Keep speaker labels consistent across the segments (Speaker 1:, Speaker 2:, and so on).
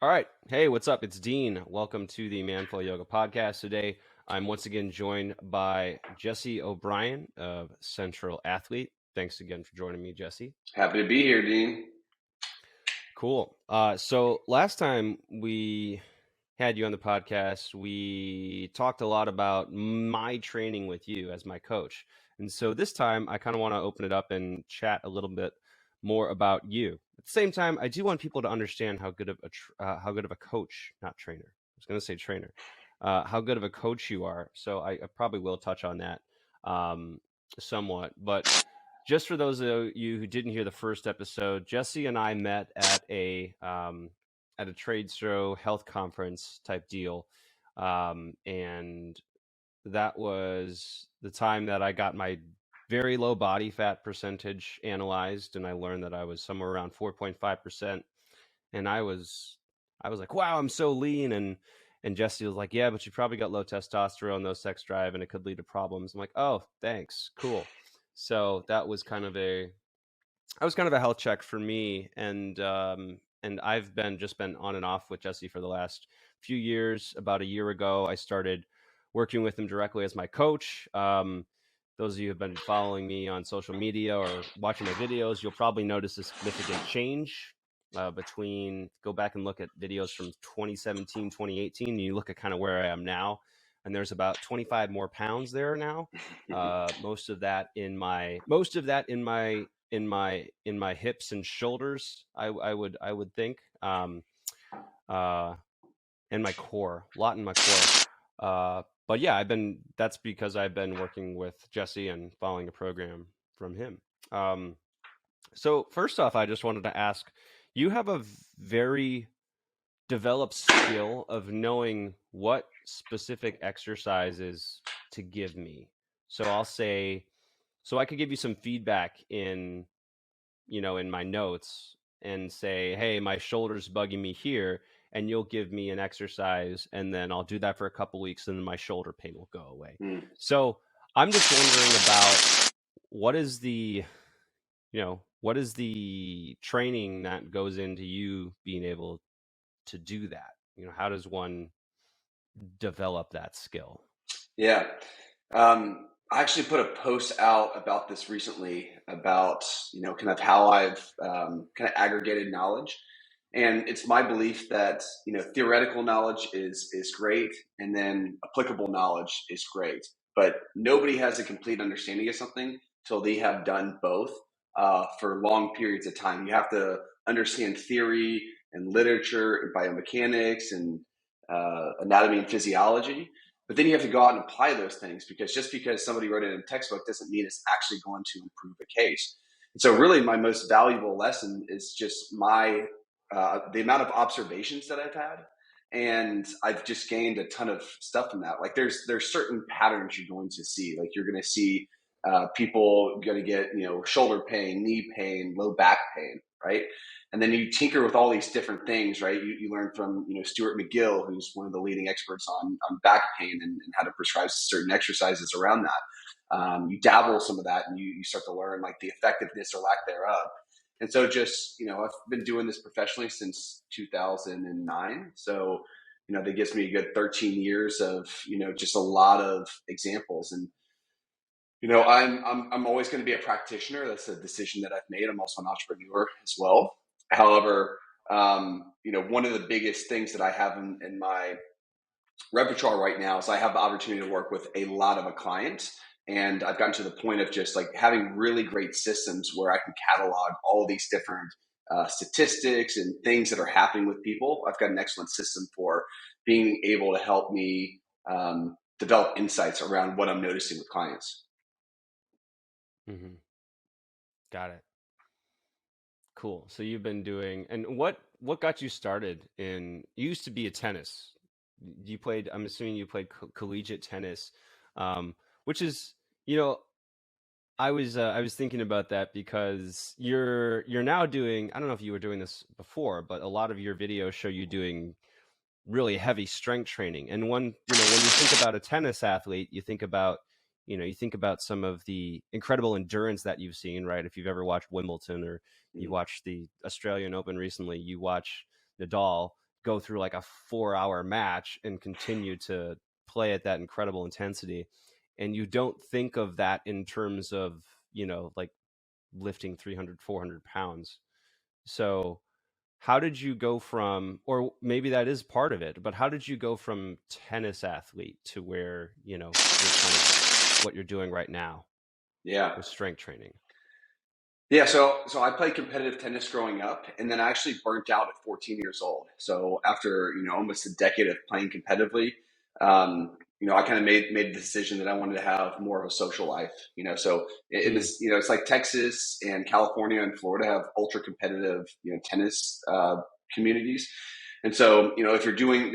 Speaker 1: All right. Hey, what's up? It's Dean. Welcome to the Manful Yoga Podcast. Today, I'm once again joined by Jesse O'Brien of Central Athlete. Thanks again for joining me, Jesse.
Speaker 2: Happy to be here, Dean.
Speaker 1: Cool. So last time we had you on the podcast, we talked a lot about my training with you as my coach. And so this time, I kind of want to open it up and chat a little bit more about you. At the same time, I do want people to understand how good of a coach, not trainer. I was going to say trainer. How good of a coach you are. So I probably will touch on that somewhat. But just for those of you who didn't hear the first episode, Jesse and I met at a trade show health conference type deal, and that was the time that I got my very low body fat percentage analyzed, and I learned that I was somewhere around 4.5%, and I was like, wow, I'm so lean. And Jesse was like, yeah, but you probably got low testosterone, no sex drive, and it could lead to problems. I'm like, oh, thanks, cool. So that was kind of a health check for me, and I've been on and off with Jesse for the last few years. About a year ago, I started working with him directly as my coach. Those of you who have been following me on social media or watching my videos, you'll probably notice a significant change go back and look at videos from 2017, 2018, and you look at kind of where I am now. And there's about 25 more pounds there now. Most of that in my hips and shoulders, I would think, and my core, a lot in my core. But yeah, that's because I've been working with Jesse and following a program from him. So first off, I just wanted to ask, you have a very developed skill of knowing what specific exercises to give me. So I'll say, so I could give you some feedback in my notes and say, hey, my shoulder's bugging me here, and you'll give me an exercise, and then I'll do that for a couple weeks, and then my shoulder pain will go away. So I'm just wondering about what is the training that goes into you being able to do that? How does one develop that skill?
Speaker 2: Yeah. I actually put a post out about this recently about, kind of how I've kind of aggregated knowledge. And it's my belief that, theoretical knowledge is great, and then applicable knowledge is great. But nobody has a complete understanding of something till they have done both for long periods of time. You have to understand theory and literature and biomechanics and anatomy and physiology. But then you have to go out and apply those things, because just because somebody wrote it in a textbook doesn't mean it's actually going to improve a case. And so really my most valuable lesson is just the amount of observations that I've had. And I've just gained a ton of stuff from that. Like there's certain patterns you're going to see. Like you're going to see people going to get, shoulder pain, knee pain, low back pain, right? And then you tinker with all these different things, right? You learn from, Stuart McGill, who's one of the leading experts on back pain and how to prescribe certain exercises around that. You dabble some of that, and you start to learn like the effectiveness or lack thereof. And so just, I've been doing this professionally since 2009. So, that gives me a good 13 years of, just a lot of examples. And, I'm always going to be a practitioner. That's a decision that I've made. I'm also an entrepreneur as well. However, one of the biggest things that I have in my repertoire right now is I have the opportunity to work with a lot of clients. And I've gotten to the point of just like having really great systems where I can catalog all these different statistics and things that are happening with people. I've got an excellent system for being able to help me develop insights around what I'm noticing with clients.
Speaker 1: Mm-hmm. Got it. Cool. So you've been doing, and what got you started you used to be a tennis. I'm assuming you played collegiate tennis, which is, I was thinking about that because you're now doing, I don't know if you were doing this before, but a lot of your videos show you doing really heavy strength training. And when you think about a tennis athlete, you think about some of the incredible endurance that you've seen, right? If you've ever watched Wimbledon or you watched the Australian Open recently, you watch Nadal go through like a 4-hour match and continue to play at that incredible intensity. And you don't think of that in terms of, like lifting 300, 400 pounds. So how did you go from, or maybe that is part of it, but how did you go from tennis athlete to where, you're kind of what you're doing right now
Speaker 2: Yeah.
Speaker 1: with strength training?
Speaker 2: Yeah, so I played competitive tennis growing up, and then I actually burnt out at 14 years old. So after almost a decade of playing competitively, I kind of made the decision that I wanted to have more of a social life. So in
Speaker 1: Mm,
Speaker 2: this, it's like Texas and California and Florida have ultra competitive tennis communities. And so, if you're doing,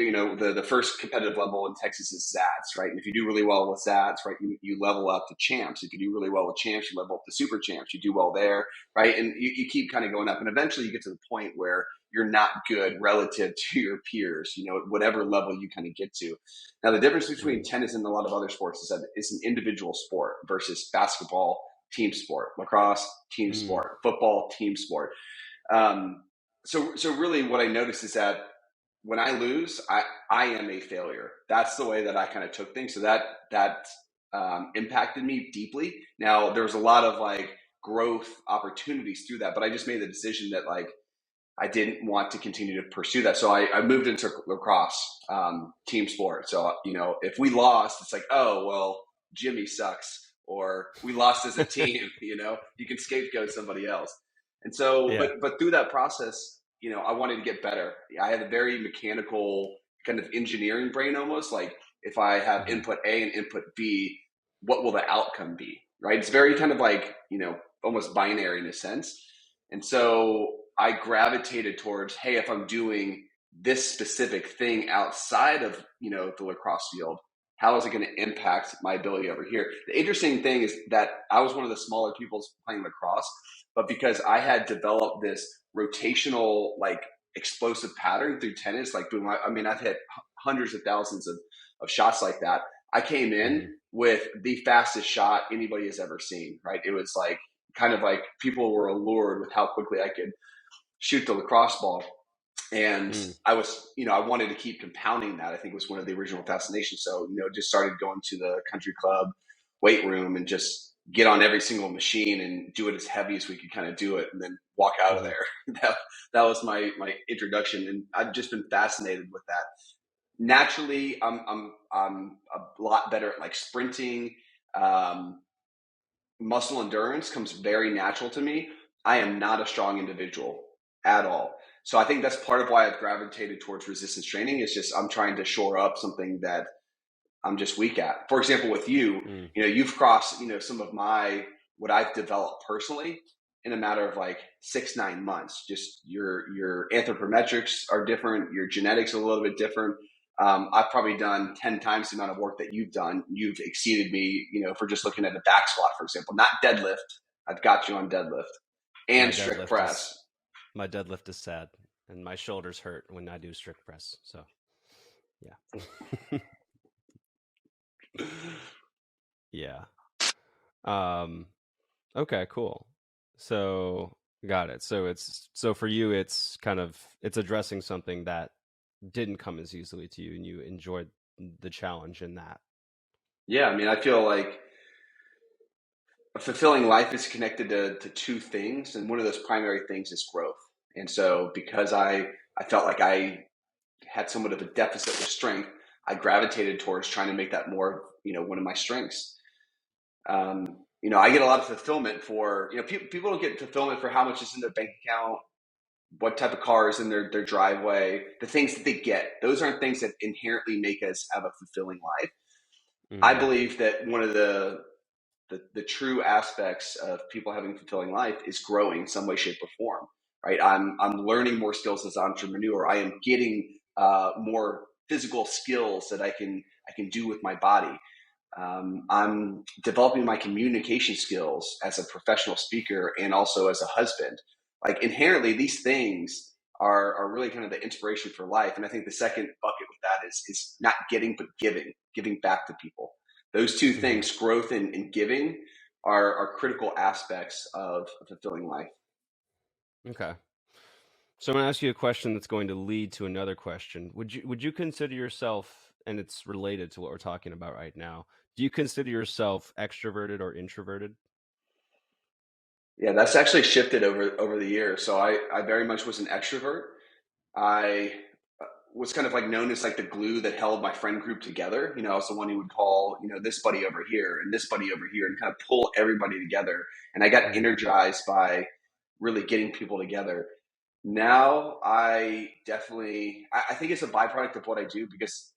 Speaker 2: the first competitive level in Texas is Zats, right? And if you do really well with Zats, right, you level up to champs. If you do really well with champs, you level up to super champs. You do well there, right? And you keep kind of going up. And eventually you get to the point where you're not good relative to your peers, at whatever level you kind of get to. Now, the difference between
Speaker 1: mm,
Speaker 2: tennis and a lot of other sports is that it's an individual sport versus basketball, team sport, lacrosse, team
Speaker 1: mm,
Speaker 2: sport, football, team sport. Um, so really what I noticed is that when I lose, I am a failure. That's the way that I kind of took things. So that impacted me deeply. Now there's a lot of like growth opportunities through that, but I just made the decision that like I didn't want to continue to pursue that. So I moved into lacrosse, team sport. So if we lost, it's like, oh well, Jimmy sucks, or we lost as a team. You can scapegoat somebody else. And so,
Speaker 1: yeah.
Speaker 2: but through that process, I wanted to get better. I had a very mechanical kind of engineering brain, almost like if I have
Speaker 1: Hmm.
Speaker 2: input A and input B, what will the outcome be? Right? It's very kind of like almost binary in a sense. And so I gravitated towards, hey, if I'm doing this specific thing outside of the lacrosse field, how is it going to impact my ability over here? The interesting thing is that I was one of the smaller people playing lacrosse, but because I had developed this rotational, like explosive pattern through tennis, like boom, I mean, I've hit hundreds of thousands of shots like that. I came in
Speaker 1: Hmm.
Speaker 2: with the fastest shot anybody has ever seen, right? It was like kind of like people were allured with how quickly I could shoot the lacrosse ball. And
Speaker 1: Mm,
Speaker 2: I was, I wanted to keep compounding that. I think was one of the original fascinations. So, just started going to the country club weight room and just get on every single machine and do it as heavy as we could kind of do it and then walk out of
Speaker 1: hmm.
Speaker 2: there. that was my introduction. And I've just been fascinated with that. Naturally, I'm a lot better at like sprinting. Um, Muscle endurance comes very natural to me. I am not a strong individual at all. So I think that's part of why I've gravitated towards resistance training. Is just I'm trying to shore up something that I'm just weak at. For example, with you,
Speaker 1: Mm.
Speaker 2: you've crossed, some of my what I've developed personally in a matter of like 6-9 months. Just your anthropometrics are different, your genetics are a little bit different. I've probably done 10 times the amount of work that you've done. You've exceeded me, for just looking at a back squat, for example, not deadlift. I've got you on deadlift
Speaker 1: My
Speaker 2: and strict
Speaker 1: deadlift
Speaker 2: press.
Speaker 1: is my deadlift is sad, and my shoulders hurt when I do strict press. So yeah. Yeah. Um, okay, cool. So got it. So for you it's kind of it's addressing something that didn't come as easily to you and you enjoyed the challenge in that.
Speaker 2: Yeah, I mean, I feel like a fulfilling life is connected to two things, and one of those primary things is growth. And so, because I felt like I had somewhat of a deficit with strength, I gravitated towards trying to make that more, one of my strengths. I get a lot of fulfillment for, people don't get fulfillment for how much is in their bank account, what type of car is in their driveway, the things that they get. Those aren't things that inherently make us have a fulfilling life. I
Speaker 1: Hmm.
Speaker 2: believe that one of the true aspects of people having a fulfilling life is growing in some way, shape, or form. Right? I'm learning more skills as an entrepreneur. I am getting more physical skills that I can do with my body. I'm developing my communication skills as a professional speaker and also as a husband. Like inherently, these things are really kind of the inspiration for life. And I think the second bucket with that is not getting but giving back to people. Those two
Speaker 1: Hmm.
Speaker 2: things, growth and giving, are critical aspects of a fulfilling life.
Speaker 1: Okay. So I'm going to ask you a question that's going to lead to another question. Would you consider yourself, and it's related to what we're talking about right now, do you consider yourself extroverted or introverted?
Speaker 2: Yeah, that's actually shifted over the years. So I very much was an extrovert. I was kind of like known as like the glue that held my friend group together. I was the one who would call, this buddy over here and this buddy over here and kind of pull everybody together. And I got
Speaker 1: Mm-hmm.
Speaker 2: energized by really getting people together. Now I definitely, I think it's a byproduct of what I do because,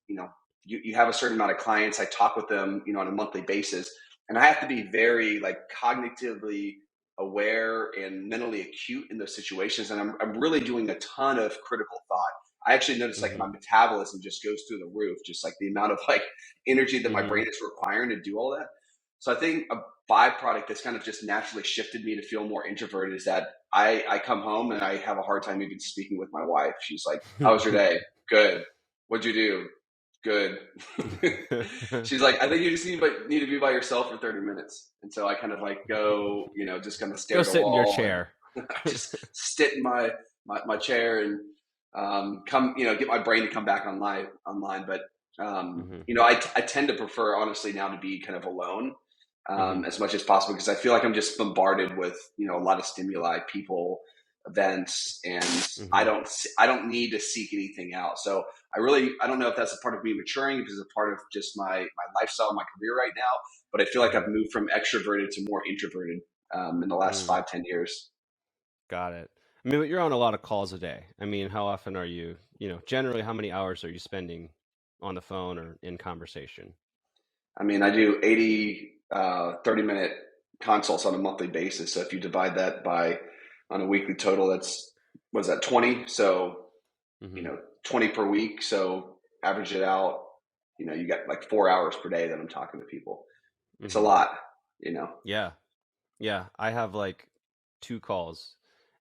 Speaker 2: you have a certain amount of clients. I talk with them, on a monthly basis, and I have to be very like cognitively aware and mentally acute in those situations. And I'm really doing a ton of critical thought. I actually notice like
Speaker 1: Mm-hmm.
Speaker 2: my metabolism just goes through the roof, just like the amount of like energy that my
Speaker 1: Mm-hmm.
Speaker 2: brain is requiring to do all that. So I think a byproduct that's kind of just naturally shifted me to feel more introverted is that I come home and I have a hard time even speaking with my wife. She's like, "How was your day? Good. What'd you do? Good." She's like, "I think you just need to be by yourself for 30 minutes." And so I kind of like go, just kind of stare
Speaker 1: Go
Speaker 2: at a
Speaker 1: sit in your
Speaker 2: wall, and
Speaker 1: chair.
Speaker 2: I just sit in my chair and come, get my brain to come back online. But
Speaker 1: Mm-hmm.
Speaker 2: I tend to prefer honestly now to be kind of alone
Speaker 1: Mm-hmm.
Speaker 2: as much as possible because I feel like I'm just bombarded with a lot of stimuli, people, events, and I
Speaker 1: Mm-hmm.
Speaker 2: don't I don't need to seek anything out. So I don't know if that's a part of me maturing, if it's a part of just my lifestyle, my career right now. But I feel like
Speaker 1: Mm-hmm.
Speaker 2: I've moved from extroverted to more introverted in the last
Speaker 1: Mm.
Speaker 2: 5-10 years.
Speaker 1: Got it. I mean, but you're on a lot of calls a day. I mean, how often are you, generally how many hours are you spending on the phone or in conversation?
Speaker 2: I mean, I do 80, 30-minute consults on a monthly basis. So if you divide that by on a weekly total, that's, what is that, 20? So,
Speaker 1: Mm-hmm.
Speaker 2: 20 per week. So average it out, you got like 4 hours per day that I'm talking to people. It's a
Speaker 1: Mm-hmm.
Speaker 2: lot, you know.
Speaker 1: Yeah. Yeah. I have like two calls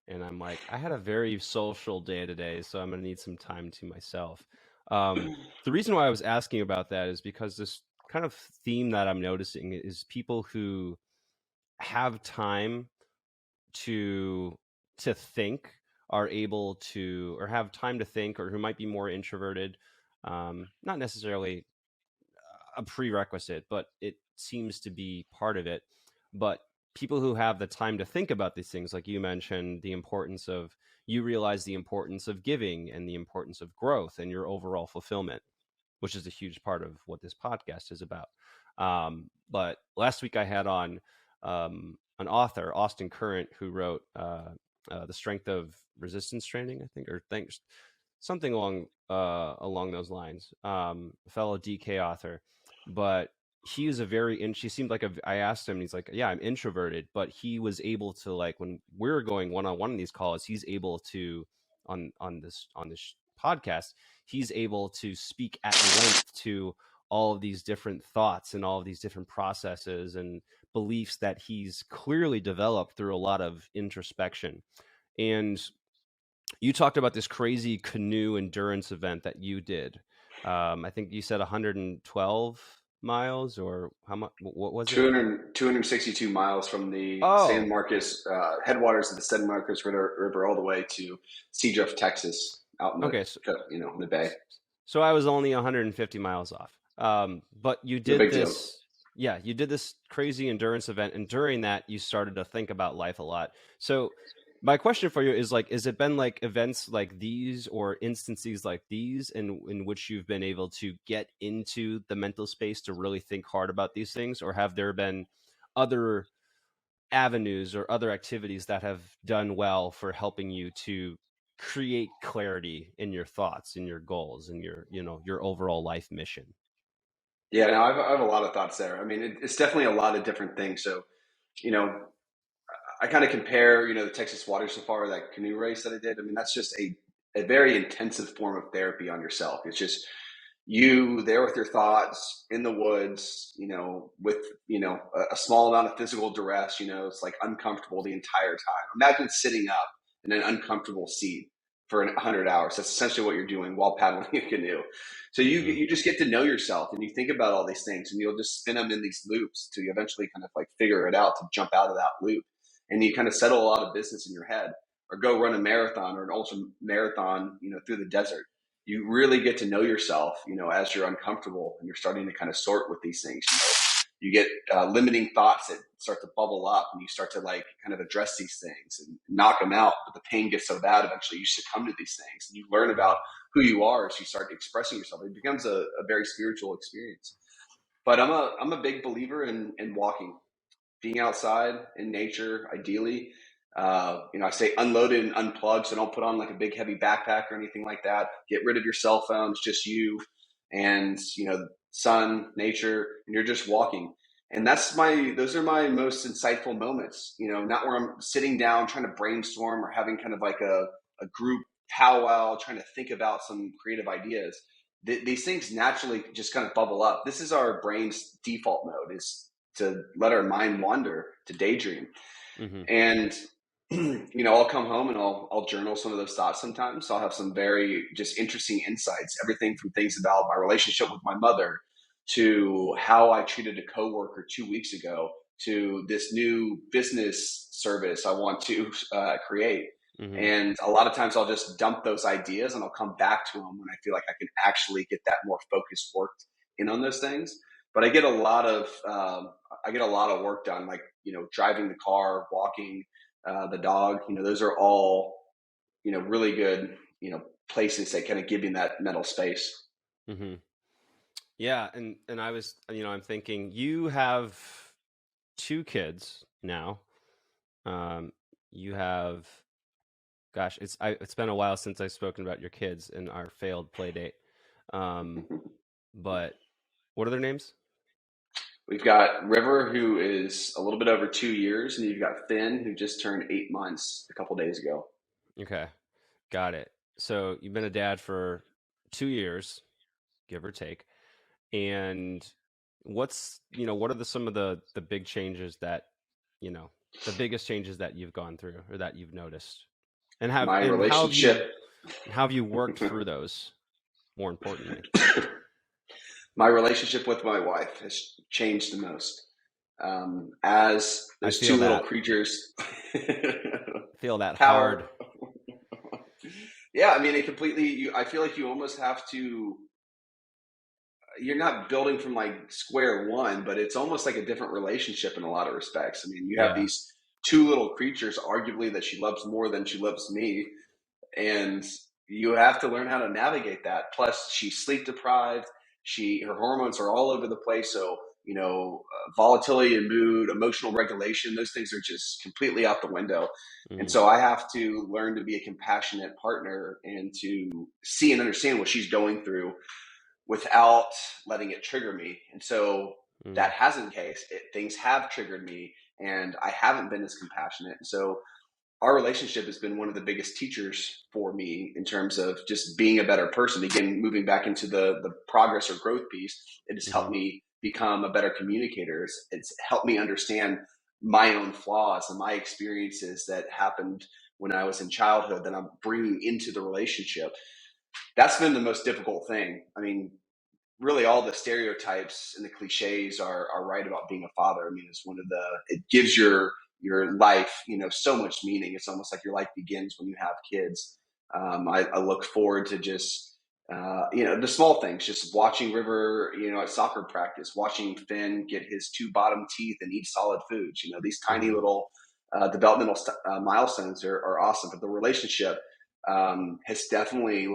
Speaker 1: and I'm like, I had a very social day today, so I'm gonna need some time to myself. The reason why I was asking about that is because this kind of theme that I'm noticing is people who have time to think are able to, or have time to think, or who might be more introverted, not necessarily a prerequisite, but it seems to be part of it. But people who have the time to think about these things, like you mentioned, you realize the importance of giving and the importance of growth and your overall fulfillment, which is a huge part of what this podcast is about. But last week I had on an author, Austin Current, who wrote "The Strength of Resistance Training," I think, or thanks something along those lines. A fellow DK author, but he is a very and she seemed like I asked him, and he's like, yeah, I'm introverted, but he was able to, like, when we're going one on one in these calls, he's able to on this podcast, he's able to speak at length to all of these different thoughts and all of these different processes and beliefs that he's clearly developed through a lot of introspection. And you talked about this crazy canoe endurance event that you did. I think you said 112 miles, or how much? What was it?
Speaker 2: 262 miles from the San
Speaker 1: Oh,
Speaker 2: Marcos headwaters of the San Marcos River all the way to Seadrift, Texas, out in the
Speaker 1: okay. So,
Speaker 2: in the bay.
Speaker 1: so I was only 150 miles off. But you
Speaker 2: No
Speaker 1: did
Speaker 2: big deal.
Speaker 1: this, yeah, you did this crazy endurance event, and during that, you started to think about life a lot. So, my question for you is, like, has it been like events like these or instances like these in which you've been able to get into the mental space to really think hard about these things, or have there been other avenues or other activities that have done well for helping you to create clarity in your thoughts and your goals and your overall life mission?
Speaker 2: Yeah, no, I have a lot of thoughts there. I mean, it's definitely a lot of different things. So, you know, I kind of compare, the Texas water safari, that canoe race that I did. I mean, that's just a very intensive form of therapy on yourself. It's just you there with your thoughts in the woods, with, a small amount of physical duress, it's like uncomfortable the entire time. Imagine sitting up in an uncomfortable seat for 100 hours. That's essentially what you're doing while paddling a canoe. So
Speaker 1: Mm-hmm.
Speaker 2: you just get to know yourself and you think about all these things and you'll just spin them in these loops till you eventually kind of like figure it out to jump out of that loop and you kind of settle a lot of business in your head. or go run a marathon or an ultra marathon, through the desert. You really get to know yourself, as you're uncomfortable and you're starting to kind of sort with these things. You get limiting thoughts that start to bubble up, and you start to like kind of address these things and knock them out. But the pain gets so bad, eventually you succumb to these things, and you learn about who you are as you start expressing yourself. It becomes a very spiritual experience. But I'm a big believer in walking, being outside in nature, ideally. I say unloaded and unplugged, so don't put on like a big heavy backpack or anything like that. Get rid of your cell phones, just you and sun, nature, and you're just walking. And those are my most insightful moments. Not where I'm sitting down trying to brainstorm or having kind of like a group powwow, trying to think about some creative ideas. These things naturally just kind of bubble up. This is our brain's default mode, is to let our mind wander, to daydream.
Speaker 1: Mm-hmm.
Speaker 2: And I'll come home and I'll journal some of those thoughts sometimes. So I'll have some very just interesting insights, everything from things about my relationship with my mother to how I treated a coworker 2 weeks ago to this new business service I want to create.
Speaker 1: Mm-hmm.
Speaker 2: And a lot of times I'll just dump those ideas and I'll come back to them when I feel like I can actually get that more focused work in on those things. But I get a lot of work done, like driving the car, walking the dog. Those are all really good places that kind of give you that mental space.
Speaker 1: Mm-hmm. Yeah, and I was, I'm thinking you have two kids now. You have, gosh, it's been a while since I've spoken about your kids in our failed play date. Um, but what are their names?
Speaker 2: We've got River, who is a little bit over 2 years, and you've got Finn, who just turned 8 months a couple days ago.
Speaker 1: Okay, got it. So you've been a dad for 2 years, give or take. And what are some of the big changes that, you know, the biggest changes that you've gone through or that you've noticed? And have
Speaker 2: My
Speaker 1: and
Speaker 2: relationship,
Speaker 1: how have you worked through those, more importantly?
Speaker 2: my relationship with my wife has changed the most. As
Speaker 1: I
Speaker 2: those two little
Speaker 1: feel
Speaker 2: creatures,
Speaker 1: that hard.
Speaker 2: power. Yeah, I mean, it completely. I feel like you almost have to. You're not building from like square one, but it's almost like a different relationship in a lot of respects. I mean, you have
Speaker 1: Yeah.
Speaker 2: these two little creatures, arguably that she loves more than she loves me, and you have to learn how to navigate that. Plus, she's sleep deprived. Her hormones are all over the place. So volatility in mood, emotional regulation, those things are just completely out the window. And
Speaker 1: Mm,
Speaker 2: so I have to learn to be a compassionate partner and to see and understand what she's going through without letting it trigger me. And so
Speaker 1: mm,
Speaker 2: that hasn't been the case. Things have triggered me, and I haven't been as compassionate. And so our relationship has been one of the biggest teachers for me in terms of just being a better person. Again, moving back into the progress or growth piece, it has helped
Speaker 1: mm-hmm,
Speaker 2: me become a better communicator. It's helped me understand my own flaws and my experiences that happened when I was in childhood that I'm bringing into the relationship. That's been the most difficult thing. I mean, really all the stereotypes and the cliches are right about being a father. I mean, it's one of it gives your life, so much meaning. It's almost like your life begins when you have kids. I look forward to just, the small things, just watching River, at soccer practice, watching Finn get his two bottom teeth and eat solid foods. These tiny
Speaker 1: mm-hmm,
Speaker 2: little developmental milestones are awesome. But the relationship has definitely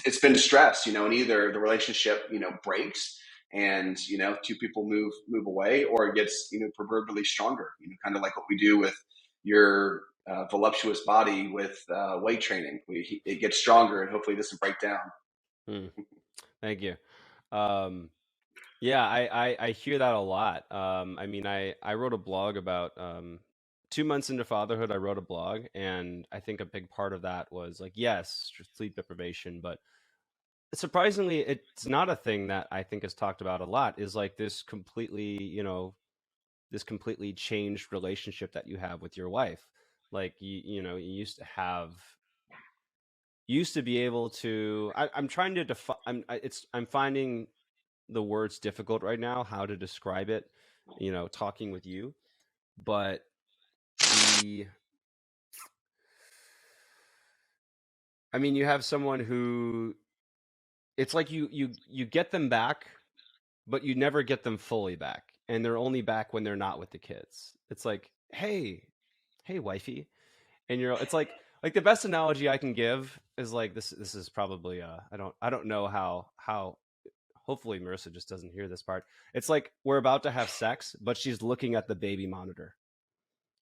Speaker 2: it's been stress, and either the relationship, breaks and, two people move away, or it gets, proverbially stronger, kind of like what we do with your voluptuous body with weight training. It gets stronger and hopefully it doesn't break down.
Speaker 1: mm. Thank you. Um, yeah, I hear that a lot. I mean, I wrote a blog about 2 months into fatherhood. I wrote a blog, and I think a big part of that was like, yes, sleep deprivation, but surprisingly, it's not a thing that I think is talked about a lot. Is like this completely changed relationship that you have with your wife. Like you used to be able to. I'm trying to define. I'm finding the words difficult right now, how to describe it, talking with you. But the I mean, you have someone who it's like you get them back, but you never get them fully back, and they're only back when they're not with the kids. It's like, hey, wifey, and it's like the best analogy I can give is like this. This is probably I don't know how. Hopefully, Marissa just doesn't hear this part. It's like we're about to have sex, but she's looking at the baby monitor.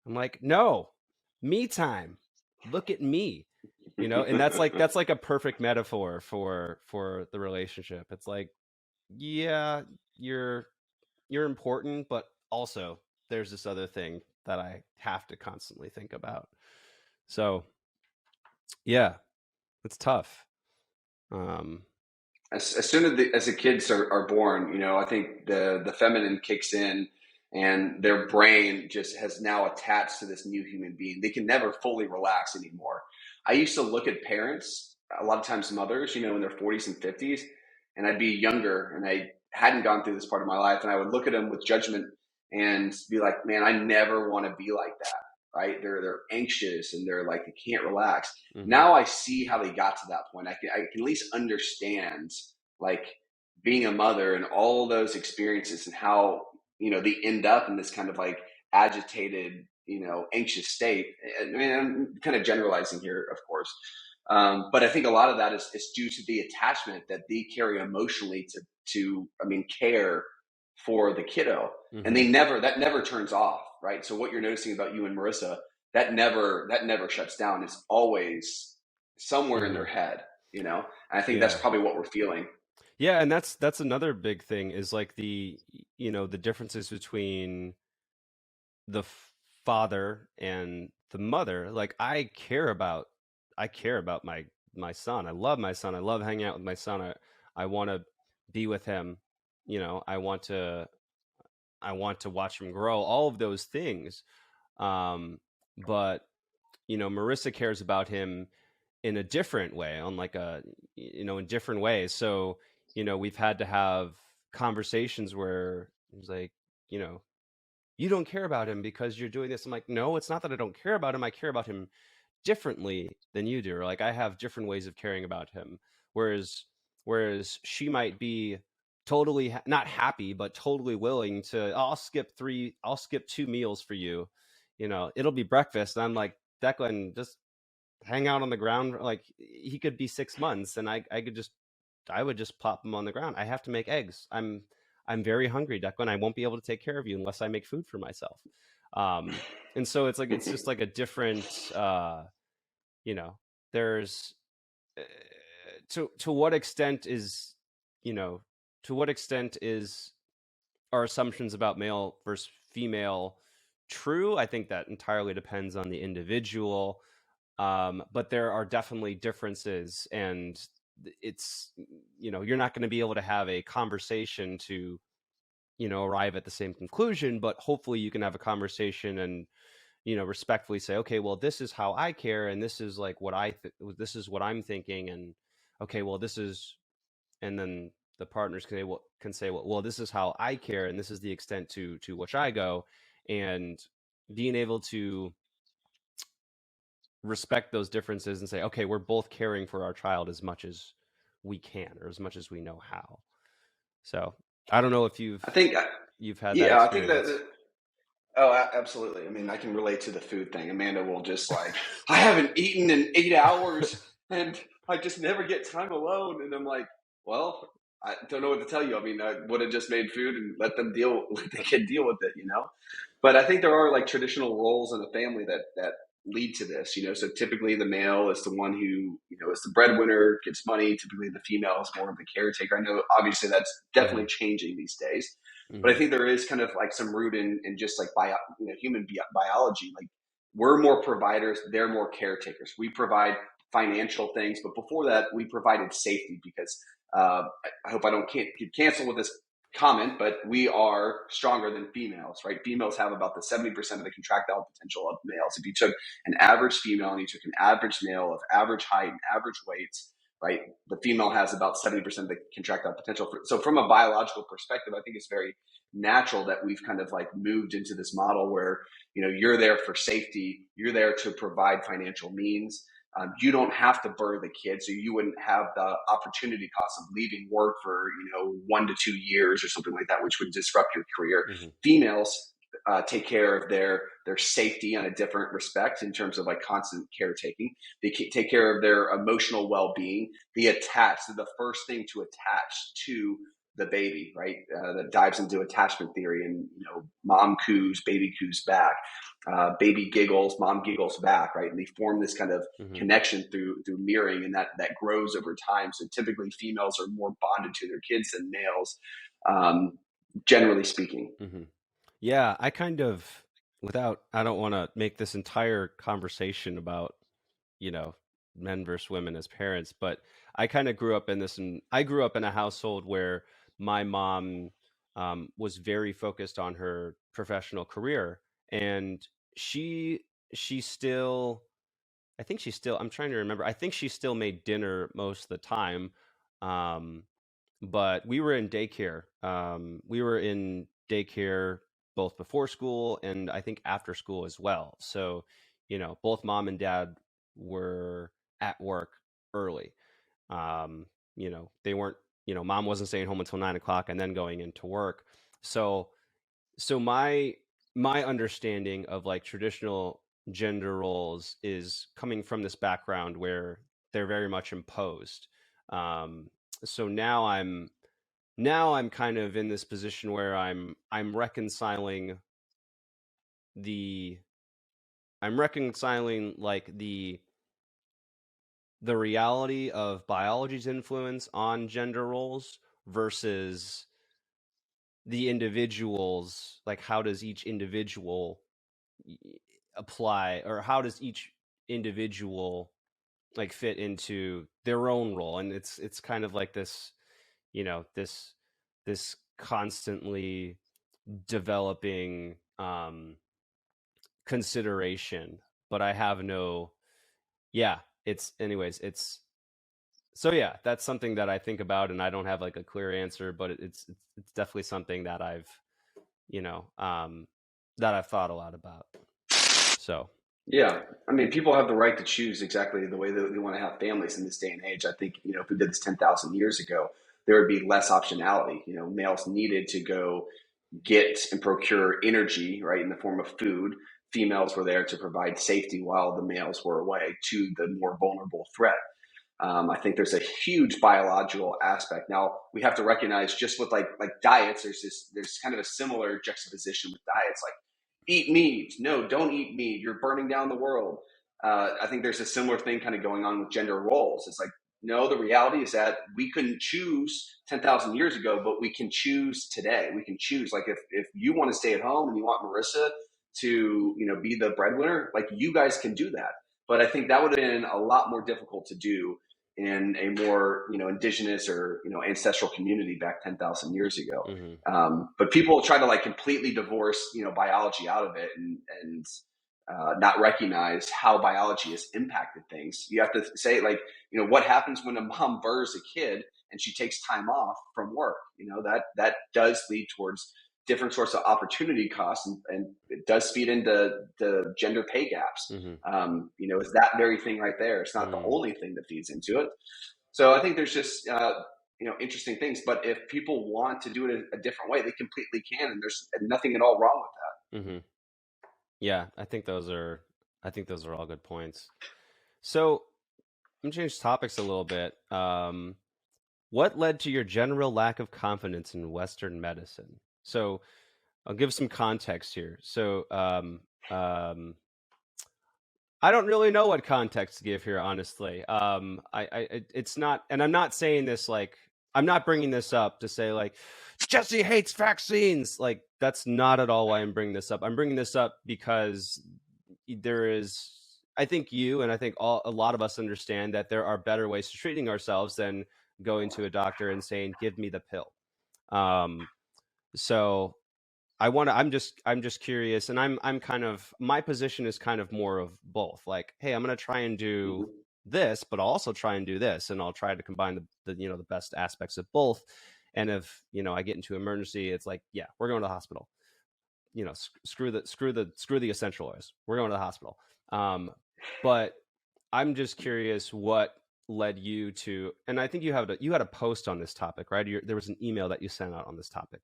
Speaker 1: I'm like, no, me time. Look at me, and that's like a perfect metaphor for the relationship. It's like, yeah, you're you're important, but also there's this other thing that I have to constantly think about. So yeah, it's tough. Um,
Speaker 2: As soon as the kids are born, I think the feminine kicks in, and their brain just has now attached to this new human being. They can never fully relax anymore. I used to look at parents, a lot of times mothers, in their 40s and 50s, and I'd be younger and I hadn't gone through this part of my life, and I would look at them with judgment and be like, man, I never want to be like that. Right? They're anxious and they're like they can't relax.
Speaker 1: mhm.
Speaker 2: Now I see how they got to that point. I can at least understand like being a mother and all those experiences and how they end up in this kind of like agitated, anxious state. I mean, I'm kind of generalizing here, of course, but I think a lot of that is due to the attachment that they carry emotionally to I mean care for the kiddo, and
Speaker 1: Mhm.
Speaker 2: that never turns off, right? So what you're noticing about you and Marissa, that never shuts down. It's always somewhere in their
Speaker 1: Mhm.
Speaker 2: head, and I think that's
Speaker 1: Yeah.
Speaker 2: probably what we're feeling.
Speaker 1: Yeah, and that's another big thing is like the differences between the father and the mother. Like I care about my son. I love my son. I love hanging out with my son. I want to be with him. I want to watch him grow. All of those things. Um, but Marissa cares about him in a different way, on like in different ways. So we've had to have conversations where he's like, you know, you don't care about him because you're doing this. I'm like, no, it's not that I don't care about him. I care about him differently than you do. Or like I have different ways of caring about him. Whereas whereas she might be totally not happy, but totally willing to. I'll skip 2 meals for you. It'll be breakfast. And I'm like, Declan, just hang out on the ground. Like he could be 6 months, and I would just plop him on the ground. I have to make eggs. I'm very hungry, Declan. I won't be able to take care of you unless I make food for myself. Um, and so it's just like a different, you know, there's uh, to what extent is, you know, to what extent is our assumptions about male versus female true? I think that entirely depends on the individual. But there are definitely differences, and it's you're not going to be able to have a conversation to arrive at the same conclusion, but hopefully you can have a conversation and respectfully say, okay, well, this is how I care, and this is like this is what I'm thinking, and okay, well, this is, and then the partners can say, well, this is how I care, and this is the extent to which I go, and being able to respect those differences and say, okay, we're both caring for our child as much as we can, or as much as we know how. So I don't know if you've
Speaker 2: I think,
Speaker 1: you've had that
Speaker 2: yeah, I think
Speaker 1: experience.
Speaker 2: oh, absolutely. I mean, I can relate to the food thing. Amanda will just like, I haven't eaten in 8 hours and I just never get time alone. And I'm like, well, I don't know what to tell you. I mean, I would have just made food and let the kid deal with it. But I think there are like traditional roles in the family that lead to this. So typically the male is the one who is the breadwinner, gets money. Typically the female is more of the caretaker. I know obviously that's
Speaker 1: Hmm.
Speaker 2: definitely changing these days, but I
Speaker 1: Hmm.
Speaker 2: think there is kind of like some root in just like human biology. Like we're more providers, they're more caretakers. We provide financial things, but before that, we provided safety because I hope I don't get canceled with this comment, but we are stronger than females, right? Females have about the 70% of the contractile potential of males. If you took an average female and you took an average male of average height and average weights, right? The female has about 70% of the contractile potential. So from a biological perspective, I think it's very natural that we've kind of like moved into this model where, you're there for safety, you're there to provide financial means. You don't have to birth a kid, so you wouldn't have the opportunity cost of leaving work for 1 to 2 years or something like that, which would disrupt your career.
Speaker 1: Mm-hmm.
Speaker 2: Females take care of their safety on a different respect in terms of like constant caretaking. They take care of their emotional well-being. They attach. So the first thing to attach to the baby, right? That dives into attachment theory, and mom coos, baby coos back. Baby giggles, mom giggles back, right? And they form this kind of
Speaker 1: Mm-hmm.
Speaker 2: connection through mirroring, and that grows over time. So typically, females are more bonded to their kids than males, um, generally speaking.
Speaker 1: Mm-hmm. Yeah, I kind of, I don't want to make this entire conversation about, you know, men versus women as parents, but I kind of grew up in this, and I grew up in a household where my mom was very focused on her professional career, and she she still, I think she still, I'm trying to remember, I think she still made dinner most of the time. Um, but we were in daycare. We were in daycare both before school and I think after school as well. So, both mom and dad were at work early. Um, they weren't, mom wasn't staying home until 9 o'clock and then going into work. So, my understanding of like traditional gender roles is coming from this background where they're very much imposed. Um, so now I'm kind of in this position where I'm reconciling the I'm reconciling like the reality of biology's influence on gender roles versus the individuals, like how does each individual apply, or how does each individual like fit into their own role. And it's kind of like this, this constantly developing consideration, but I have no, yeah, it's anyways, it's so yeah, that's something that I think about, and I don't have like a clear answer, but it's definitely something that you know um I've thought a lot about. So
Speaker 2: Yeah, I mean, people have the right to choose exactly the way that they want to have families in this day and age. I think if we did this 10,000 years ago, there would be less optionality. Males needed to go get and procure energy, right, in the form of food. Females were there to provide safety while the males were away to the more vulnerable threat. I think there's a huge biological aspect. Now we have to recognize, just with like diets, there's kind of a similar juxtaposition with diets. Like, eat meat, no, don't eat meat. You're burning down the world. I think there's a similar thing kind of going on with gender roles. It's like, no, the reality is that we couldn't choose 10,000 years ago, but we can choose today. We can choose. Like, if you want to stay at home and you want Marissa to be the breadwinner, like, you guys can do that. But I think that would have been a lot more difficult to do in a more indigenous or ancestral community back 10,000 years ago.
Speaker 1: mhm.
Speaker 2: But people try to like completely divorce biology out of it, and not recognize how biology has impacted things. You have to say, like, what happens when a mom births a kid and she takes time off from work. That does lead towards different sorts of opportunity costs, and it does feed into the gender pay gaps.
Speaker 1: Mhm.
Speaker 2: Is that very thing right there. It's not the
Speaker 1: Mm.
Speaker 2: only thing that feeds into it. So I think there's just interesting things. But if people want to do it a different way, they completely can, and there's nothing at all wrong with
Speaker 1: Mhm. Yeah, I think those are all good points. So I'm gonna change topics a little bit. What led to your general lack of confidence in Western medicine? So I'll give some context here. So I don't really know what context to give here, honestly. It's not, and I'm not saying this like, I'm not bringing this up to say like Jesse hates vaccines. Like, that's not at all why I'm bringing this up. I'm bringing this up because there is, I think you and I think a lot of us understand that there are better ways to treating ourselves than going to a doctor and saying, "Give me the pill." Um, so I'm just curious, and I'm kind of, my position is kind of more of both. Like, hey, I'm gonna try and
Speaker 2: that.
Speaker 1: do this, but I'll also try and do this, and I'll try to combine the best aspects of both. And if I get into emergency, it's like, yeah, we're going to the hospital. Screw the essential oils. We're going to the hospital. But I'm just curious what led you to, and I think you had a post on this topic, right? There was an email that you sent out on this topic.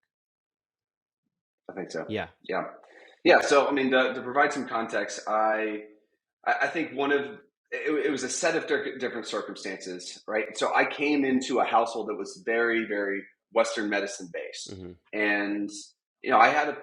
Speaker 2: I think so.
Speaker 1: Yeah.
Speaker 2: Yeah. Yeah. So, I mean, to provide some context, I think it was a set of different circumstances, right? So I came into a household that was very, very Western medicine based.
Speaker 1: Mm-hmm.
Speaker 2: And, I had a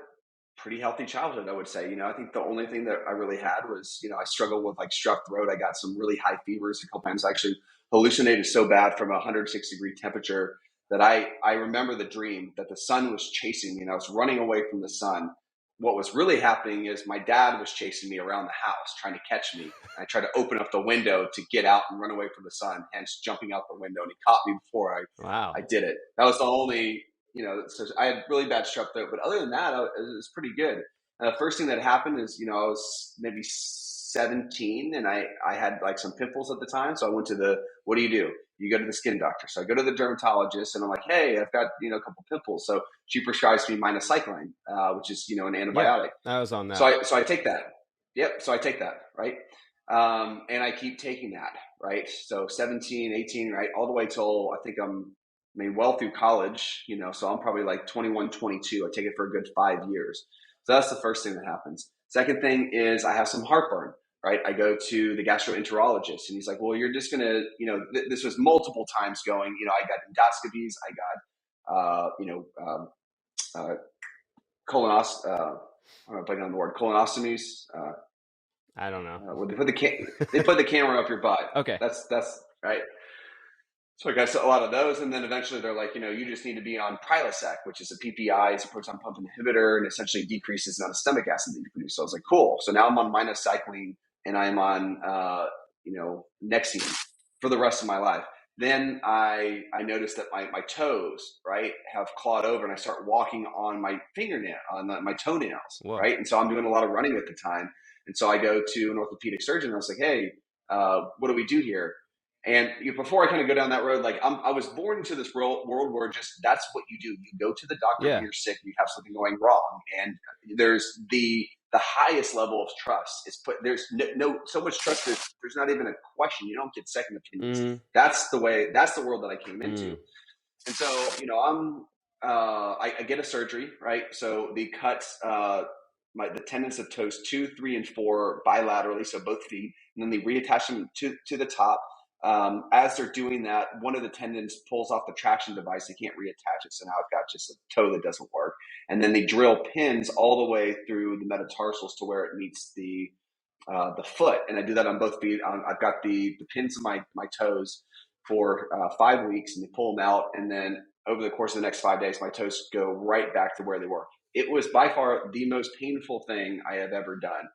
Speaker 2: pretty healthy childhood, I would say. I think the only thing that I really had was, I struggled with like strep throat. I got some really high fevers a couple times. I actually hallucinated so bad from a 106-degree temperature that I remember the dream that the sun was chasing me and I was running away from the sun. What was really happening is my dad was chasing me around the house, trying to catch me. I tried to open up the window to get out and run away from the sun, hence jumping out the window, and he caught me before
Speaker 1: Wow.
Speaker 2: I did it. That was the only, so I had really bad strep throat, but other than that, it was pretty good. And the first thing that happened is, I was maybe 17 and I had like some pimples at the time. So I went to what do? You go to the skin doctor. So I go to the dermatologist and I'm like, hey, I've got, a couple pimples. So she prescribes me minocycline, which is, an
Speaker 1: Yeah,
Speaker 2: antibiotic.
Speaker 1: I was on that.
Speaker 2: So I take that. Yep. So I take that. Right. And I keep taking that. Right. So 17, 18, right. All the way till well through college, so I'm probably like 21, 22. I take it for a good 5 years. So that's the first thing that happens. Second thing is I have some heartburn, right? I go to the gastroenterologist and he's like, well, you're just going to, this was multiple times going, I got endoscopies, I got, I'm blanking on the word, colonostomies.
Speaker 1: I don't know.
Speaker 2: They put the camera up your butt.
Speaker 1: Okay.
Speaker 2: That's right. So I got a lot of those, and then eventually they're like, you just need to be on Prilosec, which is a PPI, it's a proton pump inhibitor, and essentially decreases the amount of stomach acid that you produce. So I was like, cool. So now I'm on minocycline, and I'm on, Nexium for the rest of my life. Then I noticed that my toes, right, have clawed over, and I start walking on my fingernail, on my toenails,
Speaker 1: Whoa.
Speaker 2: right? And so I'm doing a lot of running at the time. And so I go to an orthopedic surgeon, and I was like, hey, what do we do here? And before I kind of go down that road, like I was born into this world where just that's what you do. You go to the doctor when you're sick, you have something going wrong, and there's the highest level of trust is put. There's no so much trust that there's not even a question. You don't get second opinions.
Speaker 1: Mm.
Speaker 2: That's the world that I came into. And so I get a surgery, right? So the cuts the tendons of toes 2, 3, and 4 bilaterally, so both feet, and then they reattach them to the top. As they're doing that, one of the tendons pulls off the traction device. They can't reattach it, so now I've got just a toe that doesn't work. And then they drill pins all the way through the metatarsals to where it meets the foot, and I do that on both feet. I've got the pins of my toes for 5 weeks, and they pull them out, and then over the course of the next 5 days, my toes go right back to where they were. It was by far the most painful thing I have ever done.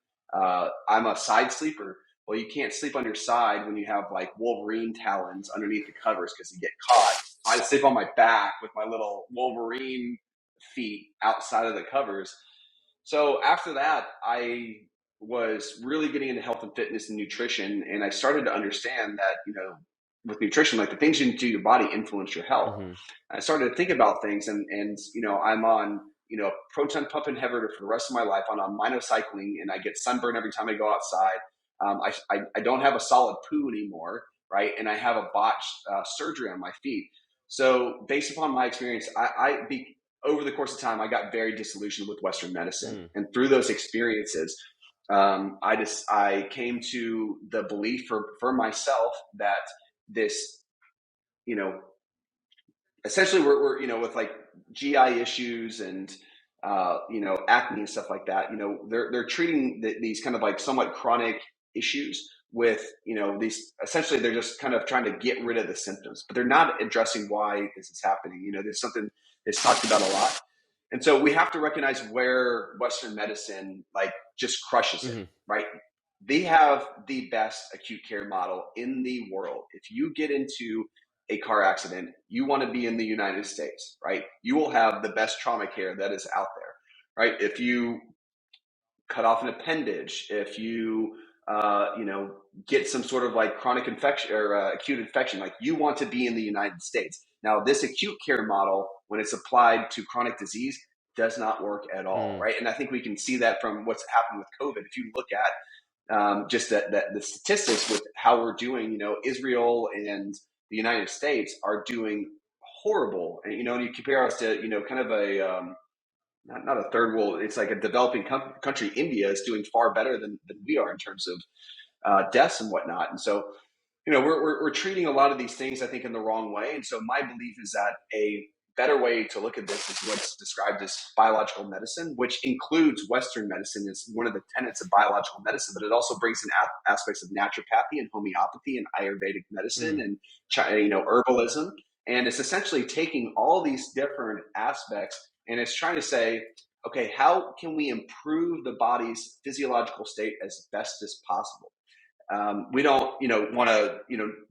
Speaker 2: I'm a side sleeper. Well, you can't sleep on your side when you have like Wolverine talons underneath the covers because you get caught. I sleep on my back with my little Wolverine feet outside of the covers. So after that, I was really getting into health and fitness and nutrition, and I started to understand that, with nutrition, like the things you do to your body influence your health.
Speaker 1: Mm-hmm.
Speaker 2: I started to think about things, and I'm on proton pump inhibitor for the rest of my life. I'm on minocycline, and I get sunburn every time I go outside. I don't have a solid poo anymore, right? And I have a botched surgery on my feet. So based upon my experience, over the course of time, I got very disillusioned with Western medicine. And through those experiences, I came to the belief for myself that this, essentially we're with like GI issues and, acne and stuff like that. They're treating these kind of like somewhat chronic issues with, these, essentially they're just kind of trying to get rid of the symptoms, but they're not addressing why this is happening. There's something that's talked about a lot. And so we have to recognize where Western medicine like just crushes it, right? They have the best acute care model in the world. If you get into a car accident, you want to be in the United States, right? You will have the best trauma care that is out there, right? If you cut off an appendage, if you get some sort of like chronic infection or acute infection, like you want to be in the United States. Now, this acute care model, when it's applied to chronic disease, does not work at all, right? And I think we can see that from what's happened with COVID. If you look at just that the statistics with how we're doing, Israel and the United States are doing horrible. And, and you compare us to, kind of not a third world, it's like a developing country. India is doing far better than we are in terms of deaths and whatnot. And so, we're treating a lot of these things, I think, in the wrong way. And so my belief is that a better way to look at this is what's described as biological medicine, which includes Western medicine is one of the tenets of biological medicine, but it also brings in aspects of naturopathy and homeopathy and Ayurvedic medicine and, herbalism. And it's essentially taking all these different aspects and it's trying to say, okay, how can we improve the body's physiological state as best as possible? We don't, want to,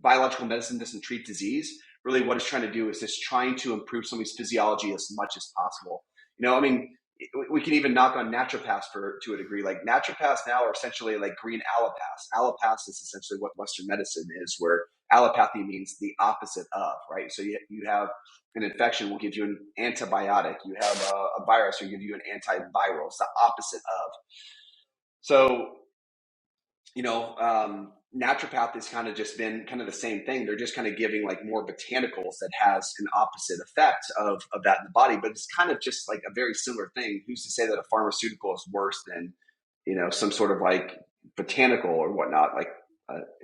Speaker 2: biological medicine doesn't treat disease. Really, what it's trying to do is just trying to improve somebody's physiology as much as possible. I mean, we can even knock on naturopaths to a degree. Like naturopaths now are essentially like green allopaths. Allopaths is essentially what Western medicine is, where allopathy means the opposite of, right? So you have an infection, will give you an antibiotic. You have a virus, will give you an antiviral. It's the opposite of. So naturopath has kind of just been kind of the same thing. They're just kind of giving like more botanicals that has an opposite effect of that in the body, but it's kind of just like a very similar thing. Who's to say that a pharmaceutical is worse than, some sort of like botanical or whatnot? Like,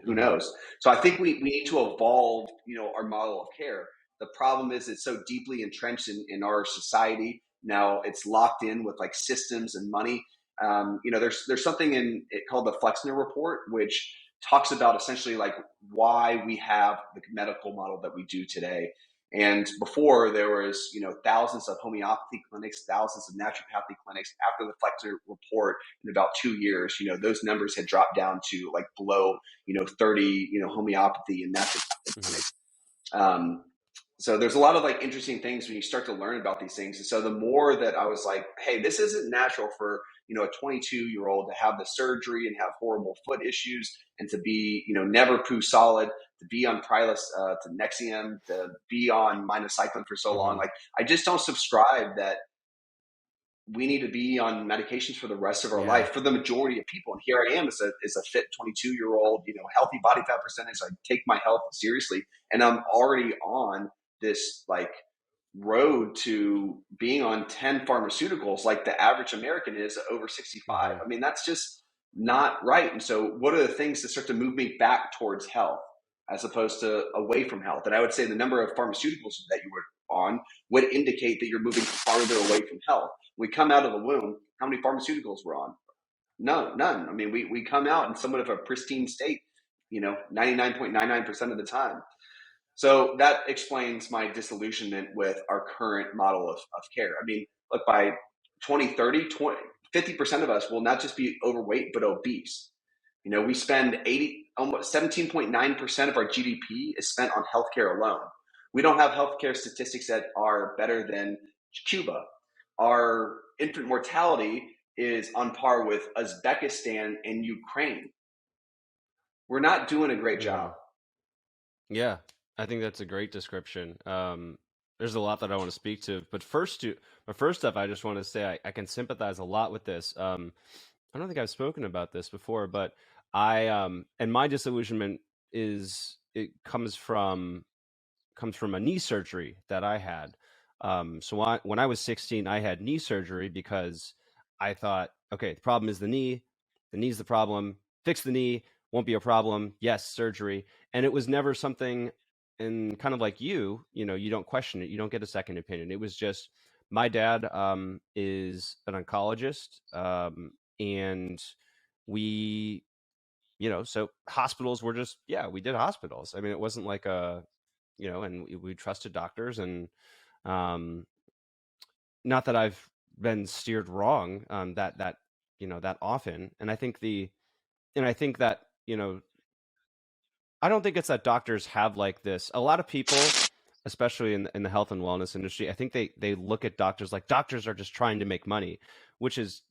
Speaker 2: who knows? So I think we need to evolve, our model of care. The problem is it's so deeply entrenched in our society. Now it's locked in with like systems and money. There's something in it called the Flexner Report, which talks about essentially like why we have the medical model that we do today. And before there was, thousands of homeopathy clinics, thousands of naturopathy clinics. After the Flexner Report, in about 2 years, those numbers had dropped down to like below, 30, homeopathy and naturopathic clinics. So there's a lot of like interesting things when you start to learn about these things. And so the more that I was like, hey, this isn't natural for, a 22-year-old to have the surgery and have horrible foot issues and to be, never poo solid, to be on Prilus to Nexium, to be on minocycline for so long. Like, I just don't subscribe that we need to be on medications for the rest of our life for the majority of people. And here I am as a fit 22-year-old, healthy body fat percentage. I take my health seriously and I'm already on this like road to being on 10 pharmaceuticals like the average American is over 65. I mean, that's just not right. And so what are the things that start to move me back towards health as opposed to away from health? And I would say the number of pharmaceuticals that you were on would indicate that you're moving farther away from health. When we come out of the womb, how many pharmaceuticals we're on? No, none. I mean, we come out in somewhat of a pristine state, 99.99% of the time. So that explains my disillusionment with our current model of care. I mean, look, by 2030, 50% of us will not just be overweight, but obese. We spend almost 17.9% of our GDP is spent on healthcare alone. We don't have healthcare statistics that are better than Cuba. Our infant mortality is on par with Uzbekistan and Ukraine. We're not doing a great job.
Speaker 1: Yeah, I think that's a great description. There's a lot that I want to speak to, but first up, I just want to say I can sympathize a lot with this. I don't think I've spoken about this before, but and my disillusionment comes from a knee surgery that I had. So when I was 16, I had knee surgery because I thought, okay, the problem is the knee. The knee's the problem. Fix the knee. Won't be a problem. Yes, surgery. And it was never something, and kind of like you don't question it. You don't get a second opinion. It was just my dad is an oncologist, and we, so hospitals were just, we did hospitals. I mean, it wasn't like and we trusted doctors, and not that I've been steered wrong that often. And I think that, I don't think it's that doctors have like this. A lot of people, especially in the health and wellness industry, I think they look at doctors like doctors are just trying to make money, which is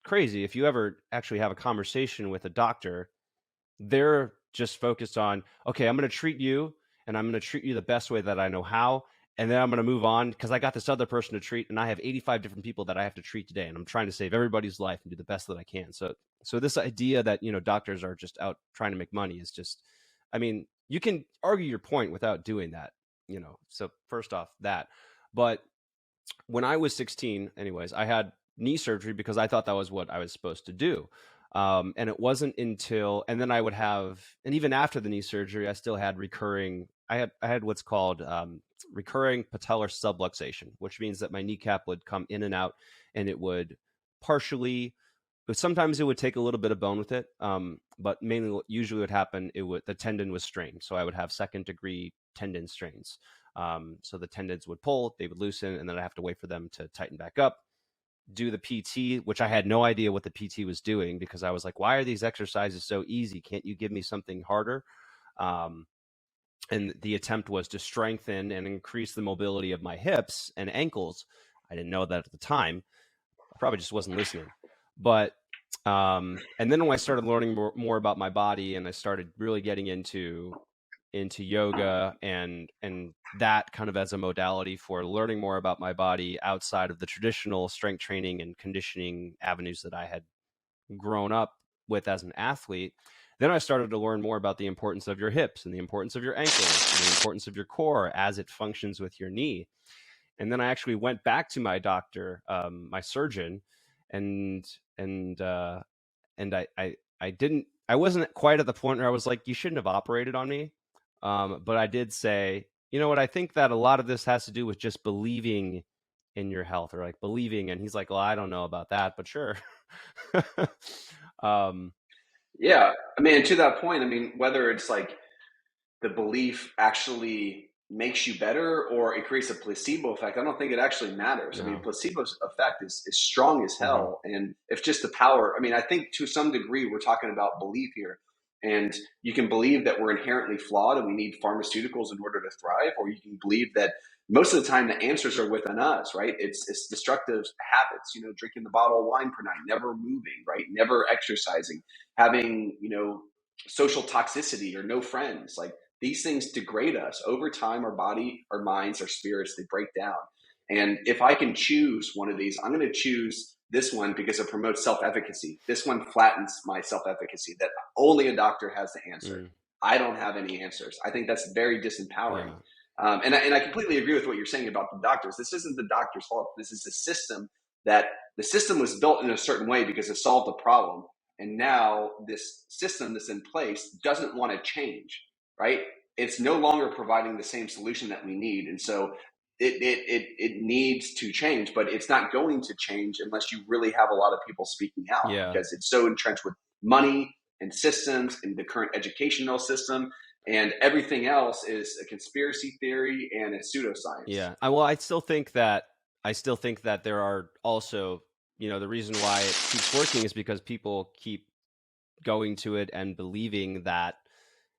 Speaker 1: crazy. If you ever actually have a conversation with a doctor, they're just focused on, okay, I'm going to treat you and I'm going to treat you the best way that I know how. and then I'm going to move on because I got this other person to treat, and I have 85 different people that I have to treat today, and I'm trying to save everybody's life and do the best that I can. So this idea that, you know, doctors are just out trying to make money is just, I mean, you can argue your point without doing that, you know. So first off, that, but when I was 16, anyways, I had knee surgery because I thought that was what I was supposed to do. And it wasn't until, and then I would have, and even after the knee surgery, I still had recurring, I had what's called recurring patellar subluxation, which means that my kneecap would come in and out, and it would partially, but sometimes it would take a little bit of bone with it. But mainly what usually would happen, the tendon was strained. So I would have second degree tendon strains. So the tendons would pull, they would loosen, and then I have to wait for them to tighten back up. Do the PT, which I had no idea what the PT was doing because I was like, why are these exercises so easy? Can't you give me something harder? And the attempt was to strengthen and increase the mobility of my hips and ankles. I didn't know that at the time. I probably just wasn't listening. But and then when I started learning more about my body, and I started really getting into yoga and that kind of as a modality for learning more about my body outside of the traditional strength training and conditioning avenues that I had grown up with as an athlete, then I started to learn more about the importance of your hips and the importance of your ankles and the importance of your core as it functions with your knee. And then I actually went back to my doctor, my surgeon, and and uh, and I didn't, I wasn't quite at the point where I was like, you shouldn't have operated on me. But I did say, you know what, I think that a lot of this has to do with just believing in your health, or like believing. And he's like, well, I don't know about that, but sure. um,
Speaker 2: Yeah, I mean, and to that point, I mean, whether it's like the belief actually makes you better or it creates a placebo effect, I don't think it actually matters. I mean,
Speaker 1: no.
Speaker 2: placebo effect is strong as
Speaker 1: Hmm.
Speaker 2: hell. And if just the power, I mean, I think to some degree we're talking about belief here. And you can believe that we're inherently flawed and we need pharmaceuticals in order to thrive, or you can believe that most of the time the answers are within us, right? It's destructive habits, you know, drinking the bottle of wine per night, never moving, right? Never exercising, having, you know, social toxicity or no friends. Like these things degrade us over time. Our body, our minds, our spirits, they break down. And if I can choose one of these, I'm going to choose this one because it promotes self-efficacy. This one flattens my self-efficacy, that only a doctor has the answer.
Speaker 1: Mm,
Speaker 2: I don't have any answers. I think that's very disempowering.
Speaker 1: yeah.
Speaker 2: And I completely agree with what you're saying about the doctors. This isn't the doctor's fault. This is a system that the system was built in a certain way because it solved a problem. And now this system that's in place doesn't want to change, right? It's no longer providing the same solution that we need. And so it needs to change, but it's not going to change unless you really have a lot of people speaking out,
Speaker 1: Yeah.
Speaker 2: because it's so entrenched with money and systems and the current educational system, and everything else is a conspiracy theory and a pseudoscience.
Speaker 1: Yeah. Well, I still think that there are also, you know, the reason why it keeps working is because people keep going to it and believing that,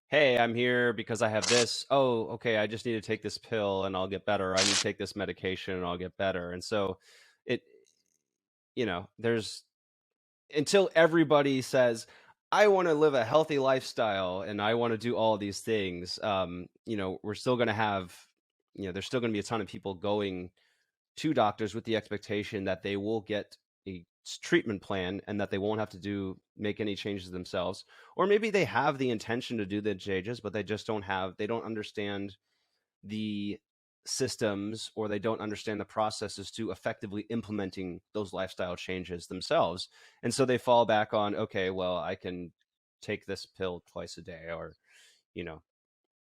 Speaker 1: hey, I'm here because I have this. Oh, okay, I just need to take this pill and I'll get better. I need to take this medication and I'll get better. And so it, you know, there's, until everybody says, I want to live a healthy lifestyle and I want to do all these things, you know, we're still going to have, you know, there's still going to be a ton of people going to doctors with the expectation that they will get a treatment plan and that they won't have to make any changes themselves. Or maybe they have the intention to do the changes, but they just they don't understand the systems, or they don't understand the processes to effectively implementing those lifestyle changes themselves. And so they fall back on, okay, well, I can take this pill twice a day, or, you know,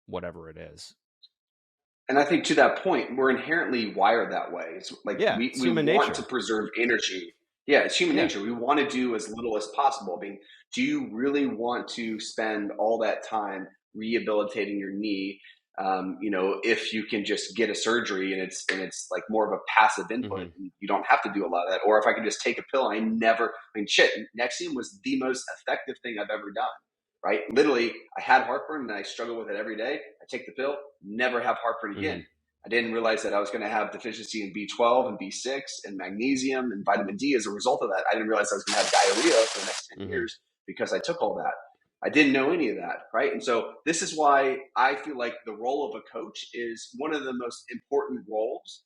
Speaker 1: whatever it is.
Speaker 2: And I think to that point, we're inherently wired that way. It's like
Speaker 1: Yeah,
Speaker 2: we,
Speaker 1: it's
Speaker 2: we
Speaker 1: human
Speaker 2: want to
Speaker 1: nature.
Speaker 2: preserve energy. Yeah, it's human
Speaker 1: Yeah.
Speaker 2: nature. We want to do as little as possible. I mean, do you really want to spend all that time rehabilitating your knee? You know, if you can just get a surgery and it's like more of a passive input,
Speaker 1: Hmm.
Speaker 2: and you don't have to do a lot of that. Or if I could just take a pill, and I mean, shit, Nexium was the most effective thing I've ever done, right? Literally, I had heartburn and I struggle with it every day. I take the pill, never have heartburn
Speaker 1: Hmm.
Speaker 2: again. I didn't realize that I was going to have deficiency in B12 and B6 and magnesium and vitamin D as a result of that. I didn't realize I was going to have diarrhea for the next 10
Speaker 1: Hmm.
Speaker 2: years because I took all that. I didn't know any of that, right? And so this is why I feel like the role of a coach is one of the most important roles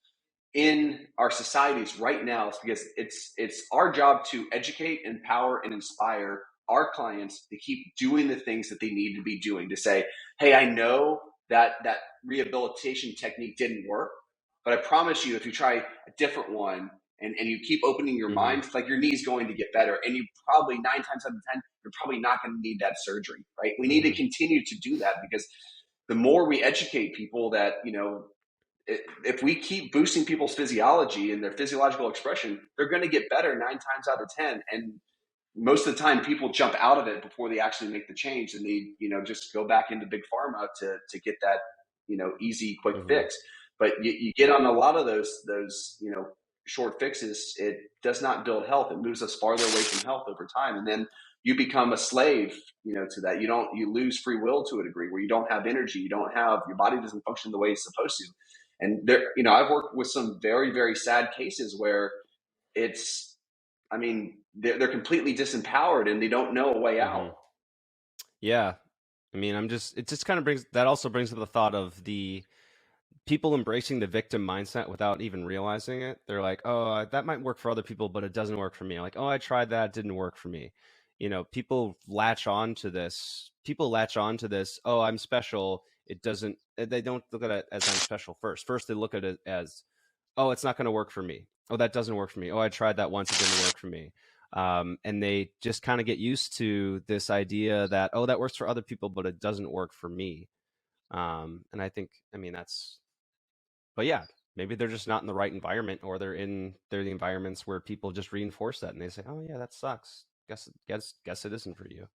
Speaker 2: in our societies right now, is because it's our job to educate, empower, and inspire our clients to keep doing the things that they need to be doing. To say, hey, I know that that rehabilitation technique didn't work, but I promise you, if you try a different one and you keep opening your
Speaker 1: Mm-hmm.
Speaker 2: mind, like your knee's going to get better. And you probably 9 times out of 10, you're probably not going to need that surgery, right? We need to
Speaker 1: Mm-hmm.
Speaker 2: continue to do that, because the more we educate people that, if we keep boosting people's physiology and their physiological expression, they're going to get better 9 times out of 10. And most of the time, people jump out of it before they actually make the change, and they, just go back into big pharma to get that, easy, quick
Speaker 1: Mm-hmm.
Speaker 2: fix. But you get on a lot of those, short fixes. It does not build health. It moves us farther away from health over time, and then you become a slave, to that. You lose free will to a degree, where you don't have energy. Your body doesn't function the way it's supposed to. And there, I've worked with some very, very sad cases where it's, I mean, they're completely disempowered and they don't know a way out.
Speaker 1: Mm-hmm. Yeah. I mean, it just kind of brings up the thought of the people embracing the victim mindset without even realizing it. They're like, oh, that might work for other people, but it doesn't work for me. Like, oh, I tried that, it didn't work for me. People latch on to this. People latch on to this. Oh, I'm special. It doesn't, they don't look at it as I'm special first. First, they look at it as, oh, it's not going to work for me. Oh, that doesn't work for me. Oh, I tried that once. It didn't work for me. And they just kind of get used to this idea that, oh, that works for other people, but it doesn't work for me. And I think, I mean, but yeah, maybe they're just not in the right environment, or they're the environments where people just reinforce that and they say, oh yeah, that sucks. Guess it isn't for you.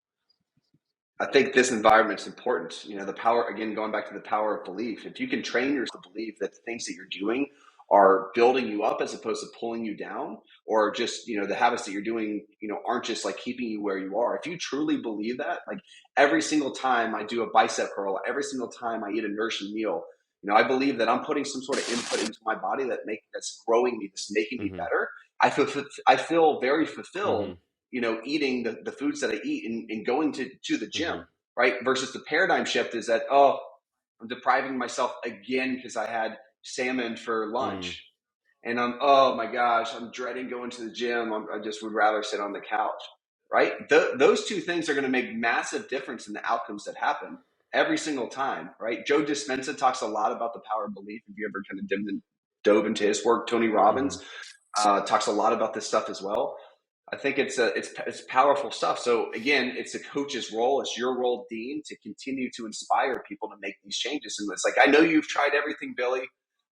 Speaker 2: I think this environment's important. The power, again, going back to the power of belief. If you can train yourself to believe that the things that you're doing are building you up as opposed to pulling you down, or just, the habits that you're doing, aren't just like keeping you where you are. If you truly believe that, like every single time I do a bicep curl, every single time I eat a nourishing meal, I believe that I'm putting some sort of input into my body that's growing me, that's making me
Speaker 1: Mm-hmm.
Speaker 2: better. I feel very fulfilled,
Speaker 1: Mm-hmm.
Speaker 2: eating the foods that I eat, and going to the
Speaker 1: Mm-hmm.
Speaker 2: gym, right? Versus the paradigm shift is that, oh, I'm depriving myself again because I had salmon for
Speaker 1: Mm-hmm.
Speaker 2: lunch. And oh my gosh, I'm dreading going to the gym. I just would rather sit on the couch, right? Those two things are going to make massive difference in the outcomes that happen every single time, right? Joe Dispenza talks a lot about the power of belief. If you ever kind of dove into his work, Tony
Speaker 1: Mm-hmm.
Speaker 2: Robbins talks a lot about this stuff as well. I think it's powerful stuff. So again, it's a coach's role. It's your role, Dean, to continue to inspire people to make these changes. And it's like, I know you've tried everything, Billy,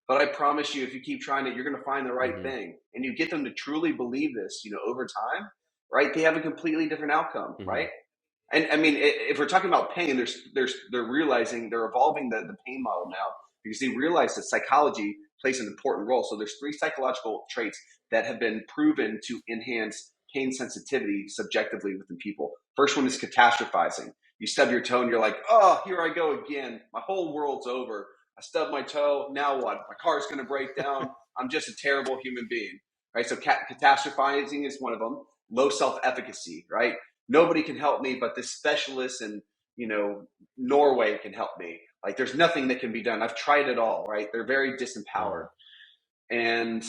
Speaker 2: but I promise you, if you keep trying it, you're going to find the right
Speaker 1: Mm-hmm.
Speaker 2: thing. And you get them to truly believe this, over time, right? They have a completely different outcome,
Speaker 1: Mm-hmm.
Speaker 2: right? And I mean, if we're talking about pain, they're realizing, they're evolving the pain model now, because they realize that psychology plays an important role. So there's 3 psychological traits that have been proven to enhance pain sensitivity subjectively within people. First one is catastrophizing. You stub your toe and you're like, oh, here I go again. My whole world's over. I stubbed my toe. Now what? My car's going to break down. I'm just a terrible human being, right? So catastrophizing is one of them. Low self-efficacy, right? Nobody can help me, but this specialist in, Norway can help me. Like there's nothing that can be done. I've tried it all, right? They're very disempowered. And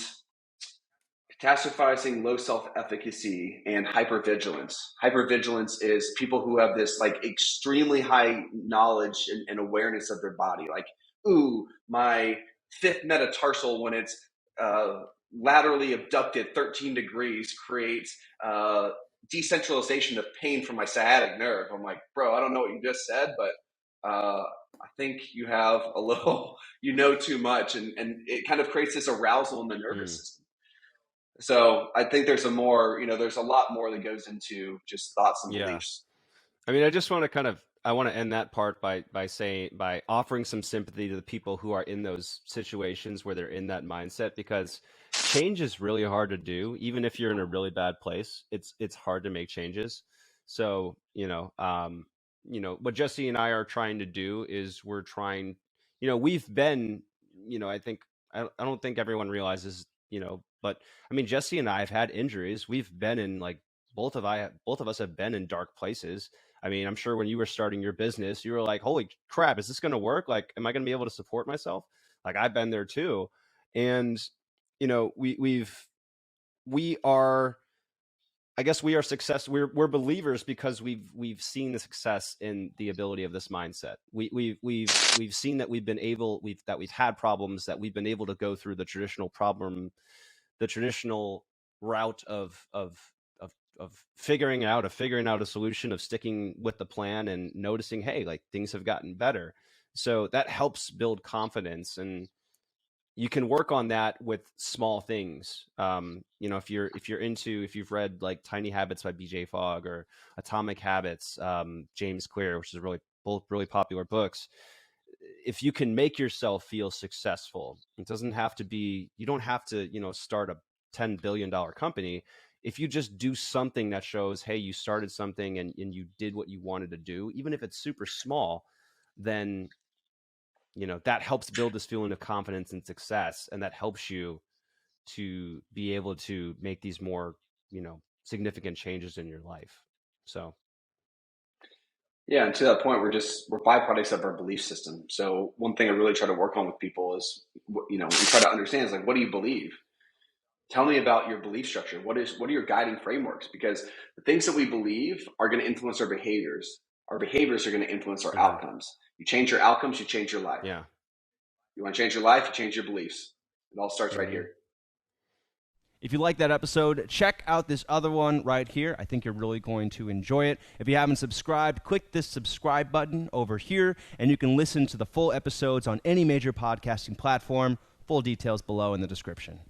Speaker 2: catastrophizing, low self-efficacy, and hypervigilance. Hypervigilance is people who have this like extremely high knowledge and awareness of their body. Like, ooh, my fifth metatarsal, when it's uh, laterally abducted 13 degrees, creates decentralization of pain from my sciatic nerve. I'm like, bro, I don't know what you just said, but I think you have a little, too much, and it kind of creates this arousal in the nervous
Speaker 1: Mm-hmm.
Speaker 2: system. So I think there's a lot more that goes into just thoughts and
Speaker 1: Yeah.
Speaker 2: beliefs.
Speaker 1: I mean, I want to end that part by offering some sympathy to the people who are in those situations where they're in that mindset, because change is really hard to do. Even if you're in a really bad place, it's hard to make changes. So, what Jesse and I are trying to do is we're trying, we've been, I think I don't think everyone realizes, but I mean, Jesse and I have had injuries. We've been in like both of us have been in dark places. I mean, I'm sure when you were starting your business, you were like, holy crap, is this going to work? Like, am I going to be able to support myself? Like, I've been there too. And, we are, I guess we are success. We're believers because we've seen the success in the ability of this mindset. We've seen that we've had problems, that we've been able to go through the traditional route of figuring out a solution, of sticking with the plan and noticing, hey, like things have gotten better. So that helps build confidence, and you can work on that with small things. If you've read like Tiny Habits by BJ Fogg or Atomic Habits, James Clear, which is both really popular books. If you can make yourself feel successful, it doesn't have to be, you don't have to, start a $10 billion company. If you just do something that shows, hey, you started something and you did what you wanted to do, even if it's super small, then that helps build this feeling of confidence and success, and that helps you to be able to make these more significant changes in your life. So
Speaker 2: Yeah, and to that point, we're byproducts of our belief system. So one thing I really try to work on with people is, we try to understand is like, what do you believe? Tell me about your belief structure. What are your guiding frameworks? Because the things that we believe are going to influence our behaviors. Our behaviors are going to influence our outcomes. You change your outcomes, you change your life.
Speaker 1: Yeah.
Speaker 2: You want to change your life, you change your beliefs. It all starts right here.
Speaker 3: If you like that episode, check out this other one right here. I think you're really going to enjoy it. If you haven't subscribed, click this subscribe button over here, and you can listen to the full episodes on any major podcasting platform. Full details below in the description.